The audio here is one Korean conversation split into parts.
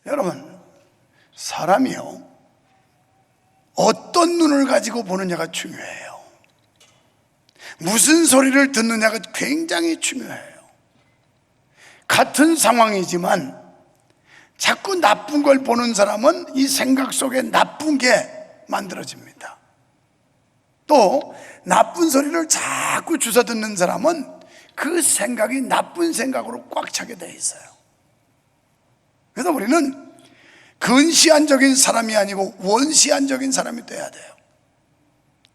여러분, 사람이요, 어떤 눈을 가지고 보느냐가 중요해요. 무슨 소리를 듣느냐가 굉장히 중요해요. 같은 상황이지만 자꾸 나쁜 걸 보는 사람은 이 생각 속에 나쁜 게 만들어집니다. 또 나쁜 소리를 자꾸 주워 듣는 사람은 그 생각이 나쁜 생각으로 꽉 차게 돼 있어요. 그래서 우리는 근시안적인 사람이 아니고 원시안적인 사람이 돼야 돼요.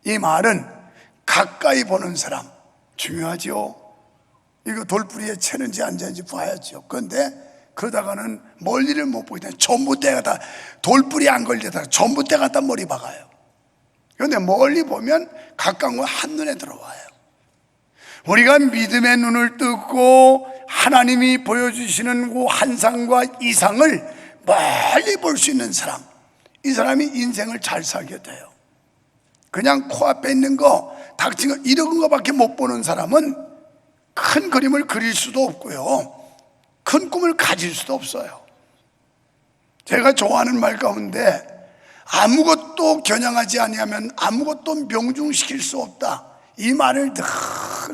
이 말은 가까이 보는 사람 중요하죠. 이거 돌뿌리에 채는지 안 채는지 봐야죠. 그런데 그러다가는 멀리를 못 보기 때문에 전봇대가 다 돌뿌리 안 걸리다가 전봇대가 다 머리 박아요. 그런데 멀리 보면 가까운 건 한눈에 들어와요. 우리가 믿음의 눈을 뜨고 하나님이 보여주시는 그 환상과 이상을 멀리 볼 수 있는 사람, 이 사람이 인생을 잘 살게 돼요. 그냥 코앞에 있는 거, 닥친 거, 이런 거밖에 못 보는 사람은 큰 그림을 그릴 수도 없고요, 큰 꿈을 가질 수도 없어요. 제가 좋아하는 말 가운데 아무것도 겨냥하지 아니하면 아무것도 명중시킬 수 없다, 이 말을 늘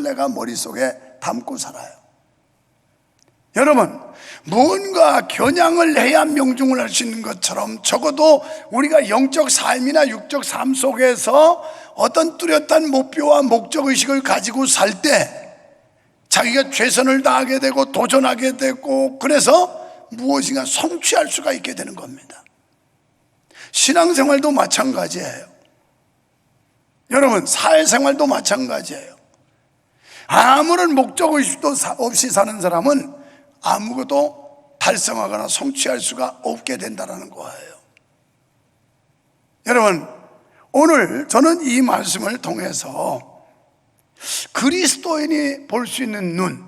내가 머릿속에 담고 살아요. 여러분, 뭔가 겨냥을 해야 명중을 할 수 있는 것처럼 적어도 우리가 영적 삶이나 육적 삶 속에서 어떤 뚜렷한 목표와 목적의식을 가지고 살 때 자기가 최선을 다하게 되고 도전하게 되고, 그래서 무엇인가 성취할 수가 있게 되는 겁니다. 신앙생활도 마찬가지예요. 여러분, 사회생활도 마찬가지예요. 아무런 목적의식도 없이 사는 사람은 아무것도 달성하거나 성취할 수가 없게 된다는 거예요. 여러분, 오늘 저는 이 말씀을 통해서 그리스도인이 볼 수 있는 눈,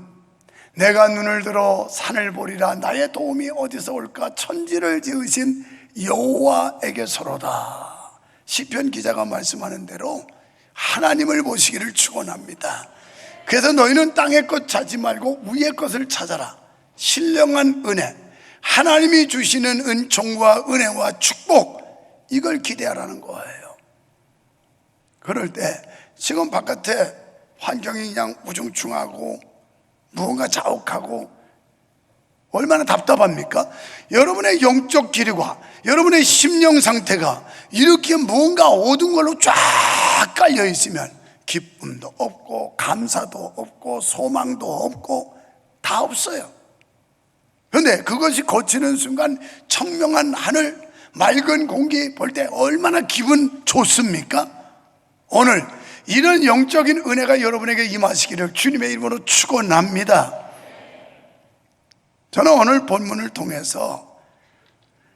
내가 눈을 들어 산을 보리라, 나의 도움이 어디서 올까, 천지를 지으신 여호와에게서로다. 시편 기자가 말씀하는 대로 하나님을 보시기를 축원합니다. 그래서 너희는 땅의 것 찾지 말고 위의 것을 찾아라. 신령한 은혜, 하나님이 주시는 은총과 은혜와 축복, 이걸 기대하라는 거예요. 그럴 때 지금 바깥에 환경이 그냥 우중충하고 무언가 자욱하고 얼마나 답답합니까? 여러분의 영적 기류가, 여러분의 심령 상태가 이렇게 뭔가 어두운 걸로 쫙 깔려 있으면 기쁨도 없고 감사도 없고 소망도 없고 다 없어요. 그런데 그것이 거치는 순간 청명한 하늘, 맑은 공기 볼 때 얼마나 기분 좋습니까? 오늘 이런 영적인 은혜가 여러분에게 임하시기를 주님의 이름으로 축원합니다. 저는 오늘 본문을 통해서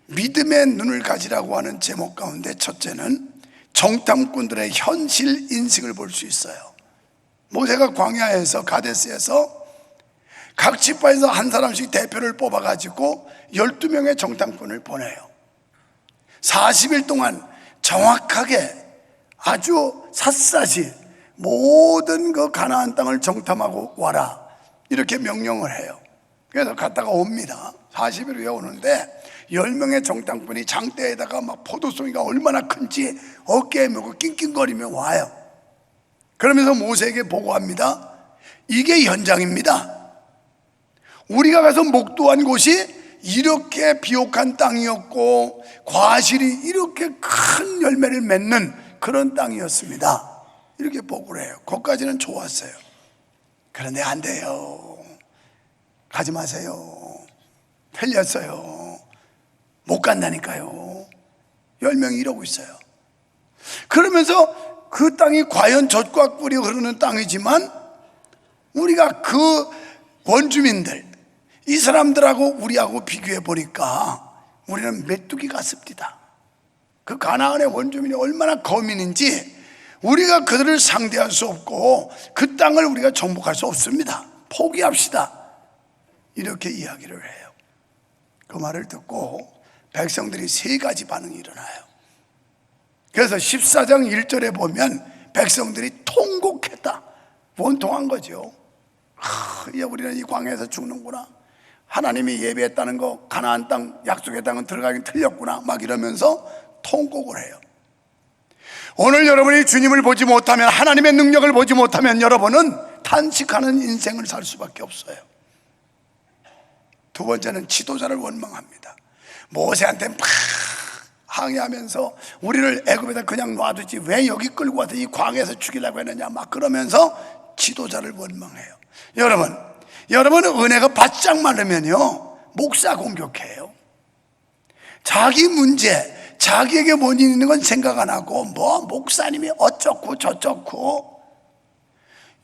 믿음의 눈을 가지라고 하는 제목 가운데 첫째는 정탐꾼들의 현실 인식을 볼 수 있어요. 모세가 광야에서 가데스에서 각 지파에서 한 사람씩 대표를 뽑아가지고 12명의 정탐꾼을 보내요. 40일 동안 정확하게 아주 샅샅이 모든 그 가나안 땅을 정탐하고 와라, 이렇게 명령을 해요. 그래서 갔다가 옵니다. 40일 후에 오는데 10명의 정탐꾼이 장대에다가 막 포도송이가 얼마나 큰지 어깨에 메고 낑낑거리며 와요. 그러면서 모세에게 보고합니다. 이게 현장입니다. 우리가 가서 목도한 곳이 이렇게 비옥한 땅이었고 과실이 이렇게 큰 열매를 맺는 그런 땅이었습니다. 이렇게 보고를 해요. 거기까지는 좋았어요. 그런데 안 돼요. 가지 마세요. 틀렸어요. 못 간다니까요. 10명이 이러고 있어요. 그러면서 그 땅이 과연 젖과 꿀이 흐르는 땅이지만 우리가 그 원주민들, 이 사람들하고 우리하고 비교해 보니까 우리는 메뚜기 같습니다. 그 가나안의 원주민이 얼마나 거민인지 우리가 그들을 상대할 수 없고 그 땅을 우리가 정복할 수 없습니다. 포기합시다. 이렇게 이야기를 해요. 그 말을 듣고 백성들이 세 가지 반응이 일어나요. 그래서 14장 1절에 보면 백성들이 통곡했다. 원통한 거죠. 이제 우리는 이 광야에서 죽는구나. 하나님이 예비했다는 거, 가나안 땅, 약속의 땅은 들어가긴 틀렸구나 막 이러면서 통곡을 해요. 오늘 여러분이 주님을 보지 못하면, 하나님의 능력을 보지 못하면 여러분은 탄식하는 인생을 살 수밖에 없어요. 두 번째는 지도자를 원망합니다. 모세한테 막 항의하면서 우리를 애굽에다 그냥 놔두지 왜 여기 끌고 와서 이 광야에서 죽이려고 했느냐 막 그러면서 지도자를 원망해요. 여러분은 은혜가 바짝 많으면요 목사 공격해요. 자기 문제, 자기에게 원인 있는 건 생각 안 하고 뭐 목사님이 어쩌고 저쩌고.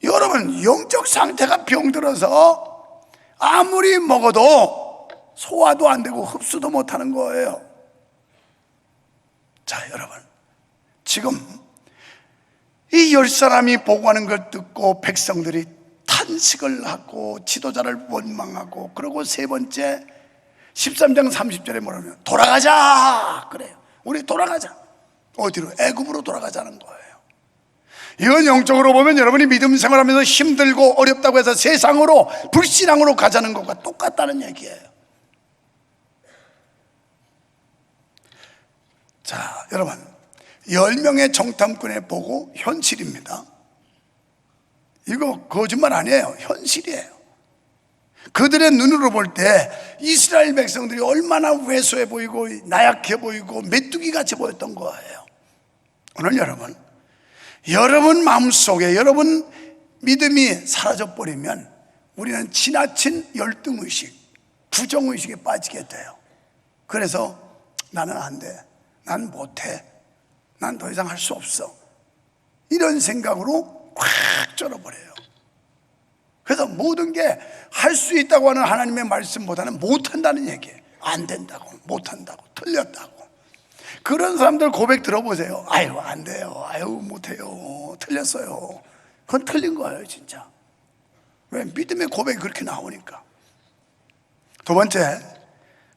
여러분 영적 상태가 병들어서 아무리 먹어도 소화도 안 되고 흡수도 못하는 거예요. 자, 여러분, 지금 이 10사람이 보고하는 걸 듣고 백성들이 탄식을 하고 지도자를 원망하고, 그리고 세 번째 13장 30절에 뭐라면 돌아가자 그래요. 우리 돌아가자. 어디로? 애굽으로 돌아가자는 거예요. 이건 영적으로 보면 여러분이 믿음 생활하면서 힘들고 어렵다고 해서 세상으로, 불신앙으로 가자는 것과 똑같다는 얘기예요. 자, 여러분, 10명의 정탐꾼의 보고 현실입니다. 이거 거짓말 아니에요. 현실이에요. 그들의 눈으로 볼 때 이스라엘 백성들이 얼마나 왜소해 보이고 나약해 보이고 메뚜기 같이 보였던 거예요. 오늘 여러분 마음속에 여러분 믿음이 사라져 버리면 우리는 지나친 열등의식, 부정의식에 빠지게 돼요. 그래서 나는 안 돼, 난 못해, 난 더 이상 할 수 없어, 이런 생각으로 확 쩔어버려요. 그래서 모든 게 할 수 있다고 하는 하나님의 말씀보다는 못한다는 얘기예요. 안 된다고, 못한다고, 틀렸다고. 그런 사람들 고백 들어보세요. 아유 안 돼요, 아유 못해요, 틀렸어요. 그건 틀린 거예요 진짜. 왜? 믿음의 고백이 그렇게 나오니까. 두 번째,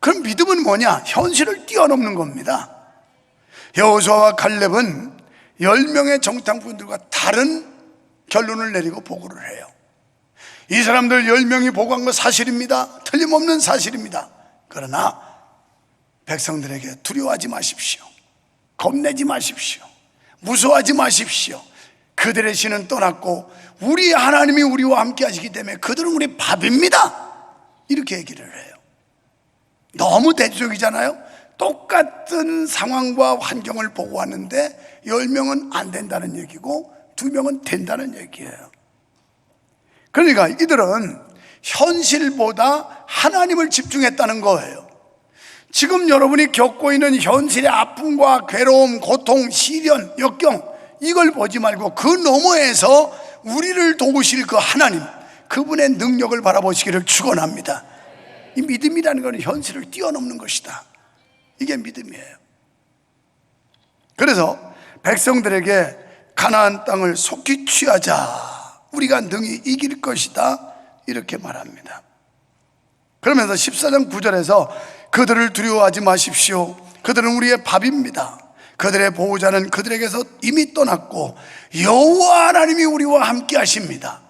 그럼 믿음은 뭐냐? 현실을 뛰어넘는 겁니다. 여호수아와 갈렙은 10명의 정탐꾼들과 다른 결론을 내리고 보고를 해요. 이 사람들 10명이 보고한 거 사실입니다. 틀림없는 사실입니다. 그러나 백성들에게 두려워하지 마십시오, 겁내지 마십시오, 무서워하지 마십시오. 그들의 신은 떠났고 우리 하나님이 우리와 함께 하시기 때문에 그들은 우리 밥입니다, 이렇게 얘기를 해요. 너무 대조적이잖아요. 똑같은 상황과 환경을 보고 왔는데 10명은 안 된다는 얘기고 2명은 된다는 얘기예요. 그러니까 이들은 현실보다 하나님을 집중했다는 거예요. 지금 여러분이 겪고 있는 현실의 아픔과 괴로움, 고통, 시련, 역경, 이걸 보지 말고 그 너머에서 우리를 도우실 그 하나님, 그분의 능력을 바라보시기를 축원합니다. 이 믿음이라는 것은 현실을 뛰어넘는 것이다. 이게 믿음이에요. 그래서 백성들에게 가나안 땅을 속히 취하자, 우리가 능히 이길 것이다, 이렇게 말합니다. 그러면서 14장 9절에서 그들을 두려워하지 마십시오, 그들은 우리의 밥입니다, 그들의 보호자는 그들에게서 이미 떠났고 여호와 하나님이 우리와 함께 하십니다,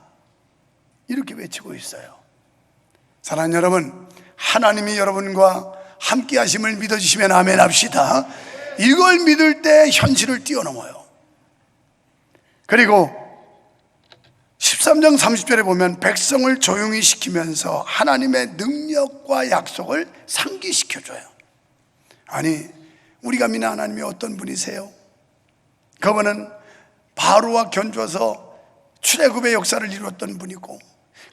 이렇게 외치고 있어요. 사랑하는 여러분, 하나님이 여러분과 함께 하심을 믿어주시면 아멘 합시다. 이걸 믿을 때 현실을 뛰어넘어요. 그리고 13장 30절에 보면 백성을 조용히 시키면서 하나님의 능력과 약속을 상기시켜줘요. 아니, 우리가 믿는 하나님이 어떤 분이세요? 그분은 바로와 견주어서 출애굽의 역사를 이루었던 분이고,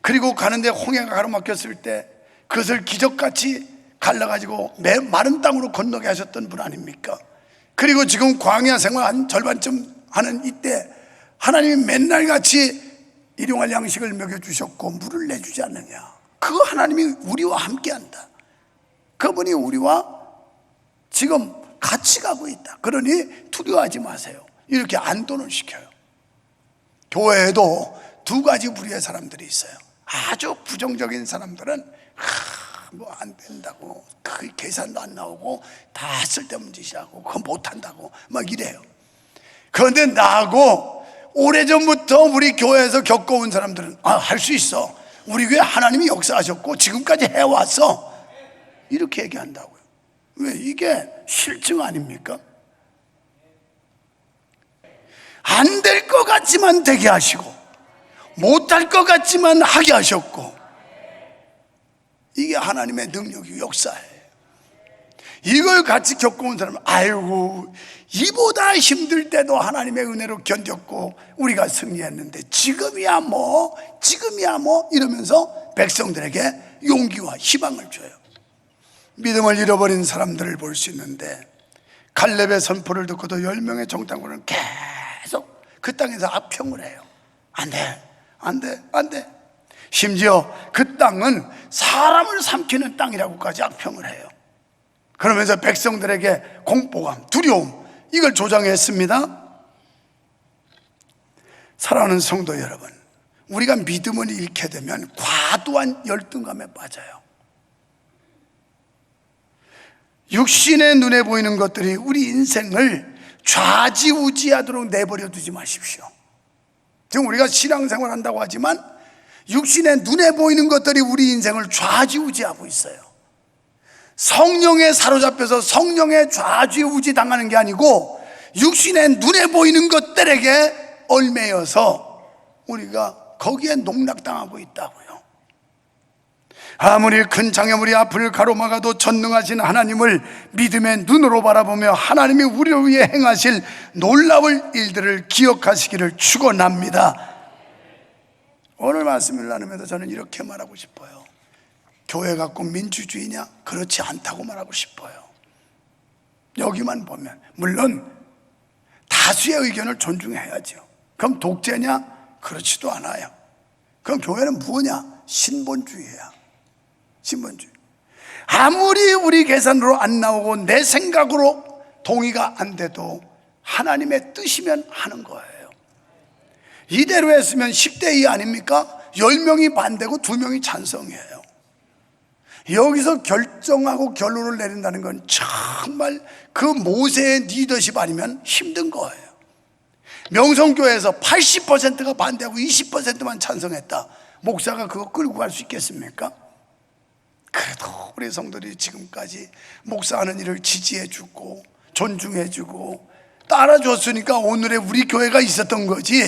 그리고 가는데 홍해가 가로막혔을 때 그것을 기적같이 갈라가지고 마른 땅으로 건너게 하셨던 분 아닙니까? 그리고 지금 광야 생활 한 절반쯤 하는 이때 하나님이 맨날 같이 일용할 양식을 먹여주셨고 물을 내주지 않느냐. 그 하나님이 우리와 함께한다. 그분이 우리와 지금 같이 가고 있다. 그러니 두려워하지 마세요, 이렇게 안도를 시켜요. 교회에도 두 가지 부류의 사람들이 있어요. 아주 부정적인 사람들은 뭐 안 된다고, 그 계산도 안 나오고 다 쓸데없는 짓이라고, 그거 못한다고 막 이래요. 그런데 나하고 오래전부터 우리 교회에서 겪어온 사람들은 할 수 있어, 우리 교회 하나님이 역사하셨고 지금까지 해왔어, 이렇게 얘기한다고요. 왜? 이게 실증 아닙니까? 안 될 것 같지만 되게 하시고 못할 것 같지만 하게 하셨고, 이게 하나님의 능력이 역사예요. 이걸 같이 겪어온 사람은 아이고, 이보다 힘들 때도 하나님의 은혜로 견뎠고 우리가 승리했는데 지금이야 뭐 이러면서 백성들에게 용기와 희망을 줘요. 믿음을 잃어버린 사람들을 볼 수 있는데, 갈렙의 선포를 듣고도 10명의 정탐꾼은 계속 그 땅에서 악평을 해요. 안 돼. 심지어 그 땅은 사람을 삼키는 땅이라고까지 악평을 해요. 그러면서 백성들에게 공포감, 두려움, 이걸 조장했습니다. 사랑하는 성도 여러분, 우리가 믿음을 잃게 되면 과도한 열등감에 빠져요. 육신의 눈에 보이는 것들이 우리 인생을 좌지우지하도록 내버려 두지 마십시오. 지금 우리가 신앙생활 한다고 하지만 육신의 눈에 보이는 것들이 우리 인생을 좌지우지하고 있어요. 성령에 사로잡혀서 성령에 좌지우지 당하는 게 아니고 육신의 눈에 보이는 것들에게 얽매여서 우리가 거기에 농락당하고 있다고요. 아무리 큰 장애물이 앞을 가로막아도 전능하신 하나님을 믿음의 눈으로 바라보며 하나님이 우리를 위해 행하실 놀라울 일들을 기억하시기를 축원합니다. 오늘 말씀을 나누면서 저는 이렇게 말하고 싶어요. 교회가 꼭 민주주의냐? 그렇지 않다고 말하고 싶어요. 여기만 보면, 물론 다수의 의견을 존중해야죠. 그럼 독재냐? 그렇지도 않아요. 그럼 교회는 뭐냐? 신본주의야. 신본주의. 아무리 우리 계산으로 안 나오고 내 생각으로 동의가 안 돼도 하나님의 뜻이면 하는 거예요. 이대로 했으면 10대 2 아닙니까? 10명이 반대고 2명이 찬성이에요. 여기서 결정하고 결론을 내린다는 건 정말 그 모세의 리더십 아니면 힘든 거예요. 명성교회에서 80%가 반대하고 20%만 찬성했다. 목사가 그거 끌고 갈 수 있겠습니까? 그래도 우리 성도들이 지금까지 목사하는 일을 지지해주고 존중해주고 따라줬으니까 오늘의 우리 교회가 있었던 거지,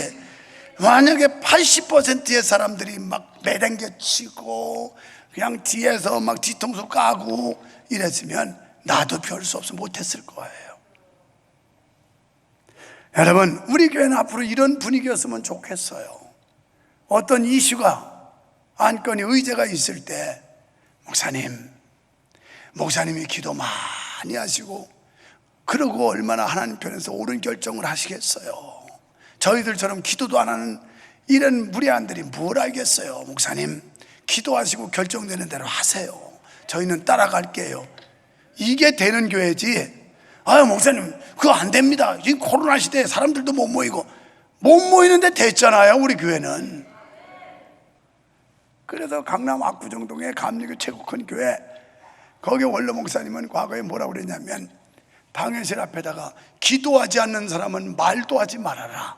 만약에 80%의 사람들이 막 매댕겨치고 그냥 뒤에서 막 뒤통수 까고 이랬으면 나도 별 수 없어 못했을 거예요. 여러분, 우리 교회는 앞으로 이런 분위기였으면 좋겠어요. 어떤 이슈가 안건이 의제가 있을 때 목사님이 기도 많이 하시고 그러고 얼마나 하나님 편에서 옳은 결정을 하시겠어요. 저희들처럼 기도도 안 하는 이런 무례한들이 뭘 알겠어요. 목사님 기도하시고 결정되는 대로 하세요. 저희는 따라갈게요. 이게 되는 교회지, 아유 목사님 그거 안 됩니다. 지금 코로나 시대에 사람들도 못 모이는데 됐잖아요. 우리 교회는. 그래서 강남 압구정동에 감리교 최고 큰 교회, 거기 원로 목사님은 과거에 뭐라고 그랬냐면, 방해실 앞에다가 기도하지 않는 사람은 말도 하지 말아라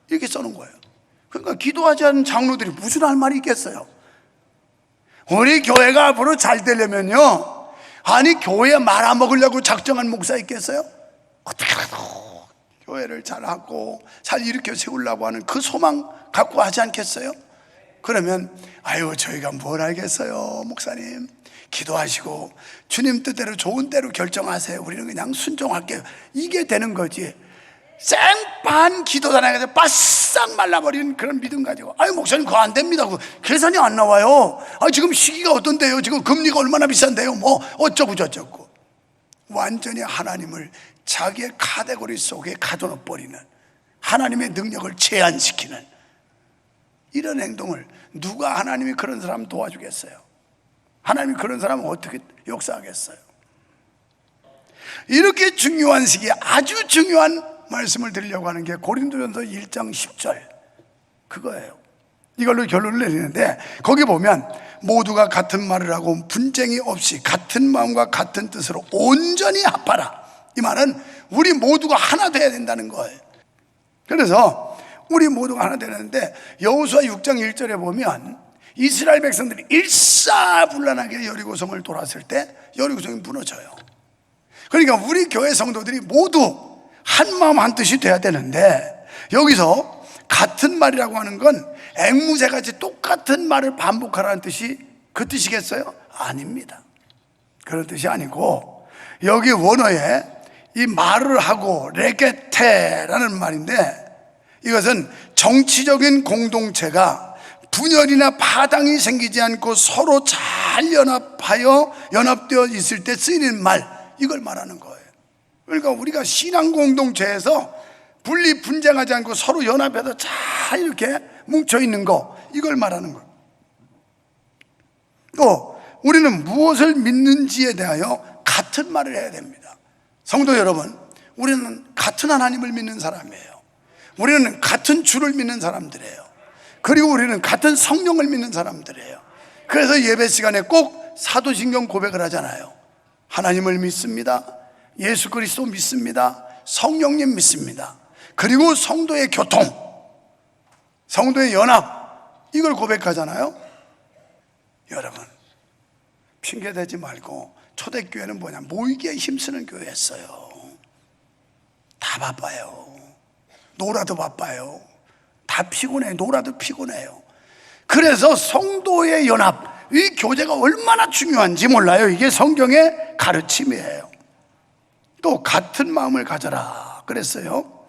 이렇게 써놓은 거예요. 그러니까 기도하지 않는 장로들이 무슨 할 말이 있겠어요. 우리 교회가 앞으로 잘 되려면요, 아니 교회에 말아먹으려고 작정한 목사 있겠어요? 어떻게라도 교회를 잘하고 잘 일으켜 세우려고 하는 그 소망 갖고 하지 않겠어요? 그러면 아유 저희가 뭘 알겠어요. 목사님 기도하시고 주님 뜻대로 좋은 대로 결정하세요. 우리는 그냥 순종할게요. 이게 되는 거지. 생판 기도단에 가서 바싹 말라버린 그런 믿음 가지고 아유 목사님 그거 안 됩니다. 계산이 안 나와요. 지금 시기가 어떤데요? 지금 금리가 얼마나 비싼데요? 뭐 어쩌고 저쩌고. 완전히 하나님을 자기의 카테고리 속에 가둬놓버리는, 하나님의 능력을 제한시키는 이런 행동을, 누가 하나님이 그런 사람 도와주겠어요? 하나님이 그런 사람은 어떻게 역사하겠어요? 이렇게 중요한 시기에 아주 중요한 말씀을 드리려고 하는 게 고린도전서 1장 10절 그거예요. 이걸로 결론을 내리는데, 거기 보면 모두가 같은 말을 하고 분쟁이 없이 같은 마음과 같은 뜻으로 온전히 합하라. 이 말은 우리 모두가 하나 돼야 된다는 거예요. 그래서 우리 모두가 하나 되는데, 여호수아 6장 1절에 보면 이스라엘 백성들이 일사불란하게 여리고성을 돌았을 때 여리고성이 무너져요. 그러니까 우리 교회 성도들이 모두 한 마음 한 뜻이 돼야 되는데, 여기서 같은 말이라고 하는 건 앵무새같이 똑같은 말을 반복하라는 뜻이 그 뜻이겠어요? 아닙니다. 그런 뜻이 아니고, 여기 원어에 이 말을 하고 레게테라는 말인데, 이것은 정치적인 공동체가 분열이나 파당이 생기지 않고 서로 잘 연합되어 있을 때 쓰이는 말, 이걸 말하는 거예요. 그러니까 우리가 신앙 공동체에서 분리 분쟁하지 않고 서로 연합해서 잘 이렇게 뭉쳐 있는 거, 이걸 말하는 거예요. 또 우리는 무엇을 믿는지에 대하여 같은 말을 해야 됩니다. 성도 여러분, 우리는 같은 하나님을 믿는 사람이에요. 우리는 같은 주를 믿는 사람들이에요. 그리고 우리는 같은 성령을 믿는 사람들이에요. 그래서 예배 시간에 꼭 사도신경 고백을 하잖아요. 하나님을 믿습니다. 예수 그리스도 믿습니다. 성령님 믿습니다. 그리고 성도의 교통, 성도의 연합, 이걸 고백하잖아요. 여러분, 핑계대지 말고 초대교회는 뭐냐, 모이기에 힘쓰는 교회였어요. 다 바빠요. 놀아도 바빠요. 다 피곤해요. 놀아도 피곤해요. 그래서 성도의 연합, 이 교제가 얼마나 중요한지 몰라요. 이게 성경의 가르침이에요. 또 같은 마음을 가져라 그랬어요.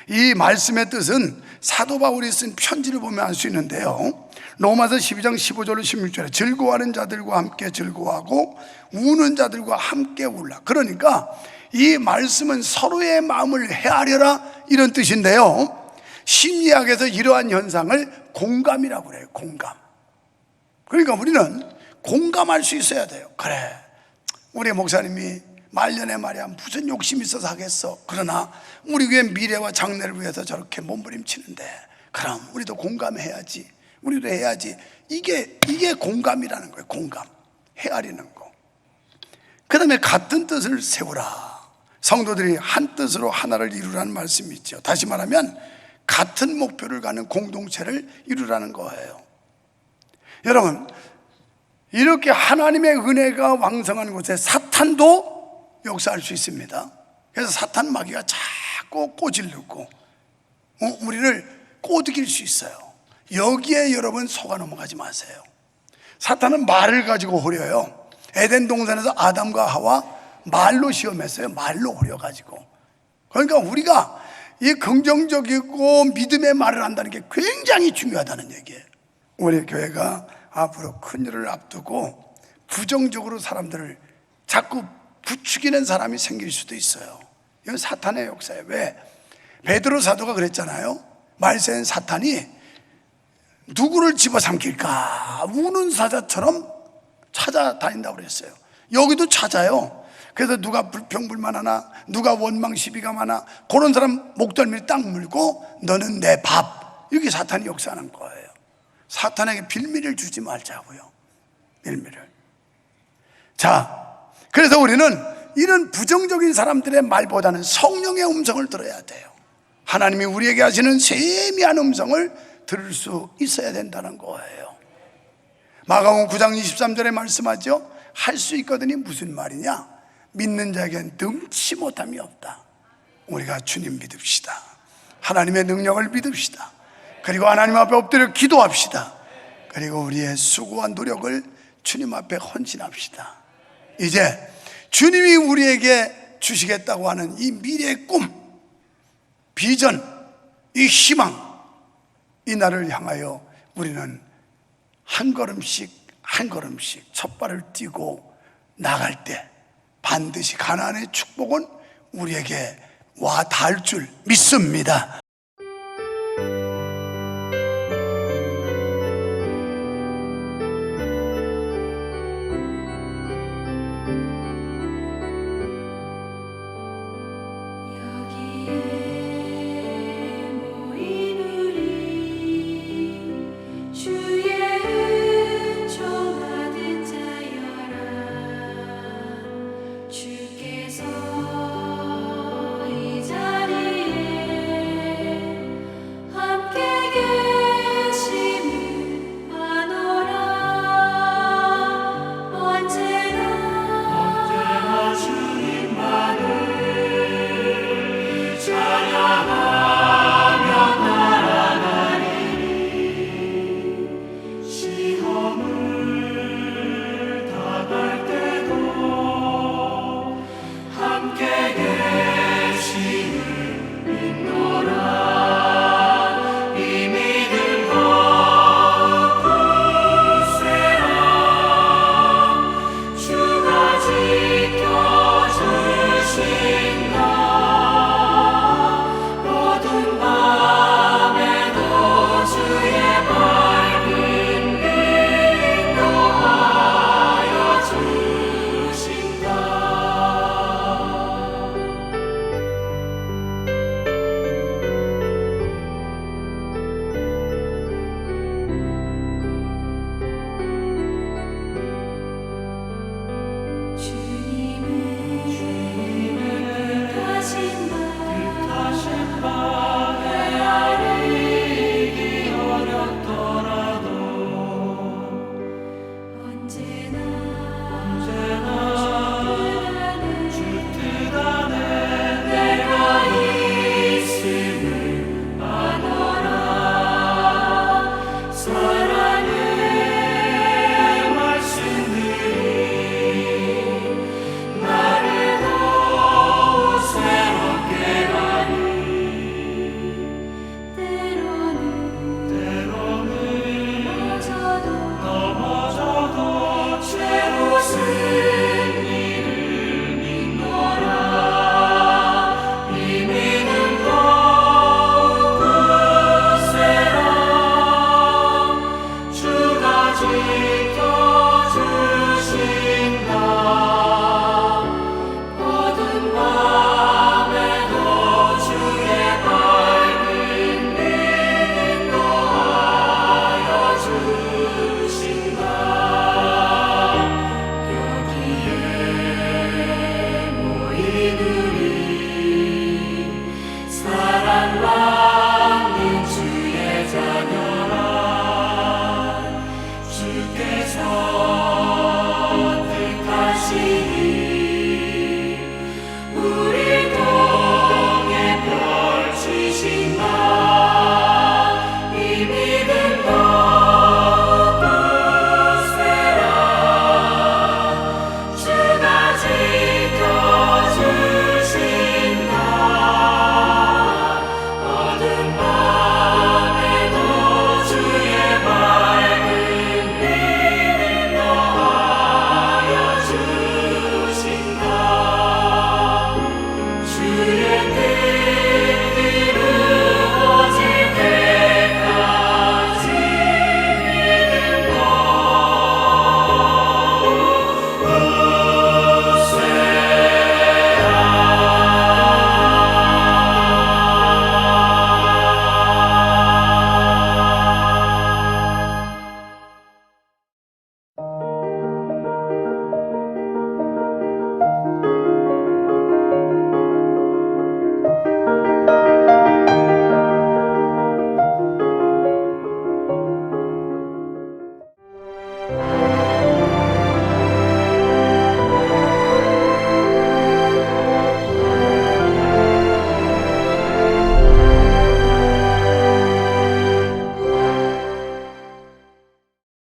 이 말씀의 뜻은 사도 바울이 쓴 편지를 보면 알 수 있는데요, 로마서 12장 15절로 16절에 즐거워하는 자들과 함께 즐거워하고 우는 자들과 함께 울라. 그러니까 이 말씀은 서로의 마음을 헤아려라, 이런 뜻인데요, 심리학에서 이러한 현상을 공감이라고 그래요. 공감. 그러니까 우리는 공감할 수 있어야 돼요. 그래, 우리 목사님이 말년에 말이야 무슨 욕심이 있어서 하겠어. 그러나 우리 교회 미래와 장래를 위해서 저렇게 몸부림치는데, 그럼 우리도 공감해야지, 우리도 해야지. 이게 공감이라는 거예요. 공감, 헤아리는 거. 그 다음에 같은 뜻을 세우라. 성도들이 한 뜻으로 하나를 이루라는 말씀이 있죠. 다시 말하면 같은 목표를 가는 공동체를 이루라는 거예요. 여러분, 이렇게 하나님의 은혜가 왕성한 곳에 사탄도 역사할 수 있습니다. 그래서 사탄 마귀가 자꾸 꼬질르고 우리를 꼬드길 수 있어요. 여기에 여러분 속아 넘어가지 마세요. 사탄은 말을 가지고 호려요. 에덴 동산에서 아담과 하와 말로 시험했어요. 말로 호려가지고. 그러니까 우리가 이 긍정적이고 믿음의 말을 한다는 게 굉장히 중요하다는 얘기예요. 우리 교회가 앞으로 큰 일을 앞두고 부정적으로 사람들을 자꾸 부추기는 사람이 생길 수도 있어요. 이건 사탄의 역사예요. 왜? 베드로 사도가 그랬잖아요. 말세는 사탄이 누구를 집어삼킬까 우는 사자처럼 찾아다닌다고 그랬어요. 여기도 찾아요. 그래서 누가 불평불만하나, 누가 원망 시비가 많아, 그런 사람 목덜미를 딱 물고 너는 내 밥, 이렇게 사탄이 역사하는 거예요. 사탄에게 빌미를 주지 말자고요. 빌미를. 자, 그래서 우리는 이런 부정적인 사람들의 말보다는 성령의 음성을 들어야 돼요. 하나님이 우리에게 하시는 세미한 음성을 들을 수 있어야 된다는 거예요. 마가복음 9장 23절에 말씀하죠. 할 수 있거든이 무슨 말이냐? 믿는 자에겐 능치 못함이 없다. 우리가 주님 믿읍시다. 하나님의 능력을 믿읍시다. 그리고 하나님 앞에 엎드려 기도합시다. 그리고 우리의 수고한 노력을 주님 앞에 헌신합시다. 이제 주님이 우리에게 주시겠다고 하는 이 미래의 꿈, 비전, 이 희망, 이 날을 향하여 우리는 한 걸음씩 한 걸음씩 첫 발을 띄고 나갈 때 반드시 가나안의 축복은 우리에게 와 닿을 줄 믿습니다.